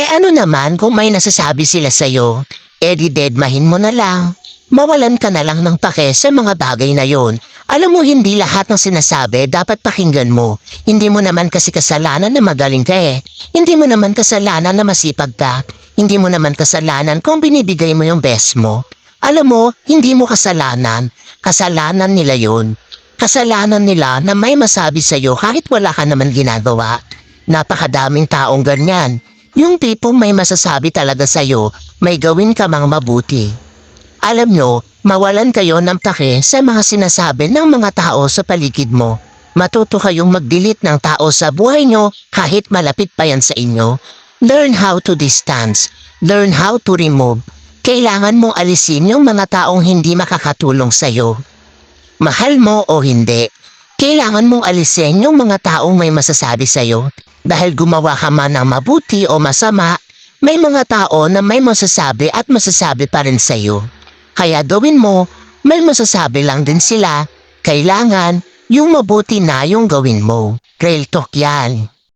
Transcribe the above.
ano naman kung may nasasabi sila sa'yo, edi dedmahin mo na lang. Mawalan ka na lang ng pake sa mga bagay na yon. Alam mo, hindi lahat ng sinasabi dapat pakinggan mo. Hindi mo naman kasi kasalanan na magaling ka eh. Hindi mo naman kasalanan na masipag ka. Hindi mo naman kasalanan kung binibigay mo yung best mo. Alam mo, hindi mo kasalanan. Kasalanan nila yun. Kasalanan nila na may masabi sa'yo kahit wala ka naman ginagawa. Napakadaming taong ganyan. Yung tipong may masasabi talaga sa'yo, may gawin ka mang mabuti. Alam nyo, mawalan kayo ng pake sa mga sinasabi ng mga tao sa paligid mo. Matuto kayong mag-delete ng tao sa buhay nyo kahit malapit pa yan sa inyo. Learn how to distance. Learn how to remove. Kailangan mong alisin yung mga taong hindi makakatulong sa'yo. Mahal mo o hindi, kailangan mong alisin yung mga taong may masasabi sa'yo. Dahil gumawa ka man ng mabuti o masama, may mga tao na may masasabi at masasabi pa rin sa'yo. Kaya gawin mo, may masasabi lang din sila. Kailangan, yung mabuti na yung gawin mo. Real talk yan.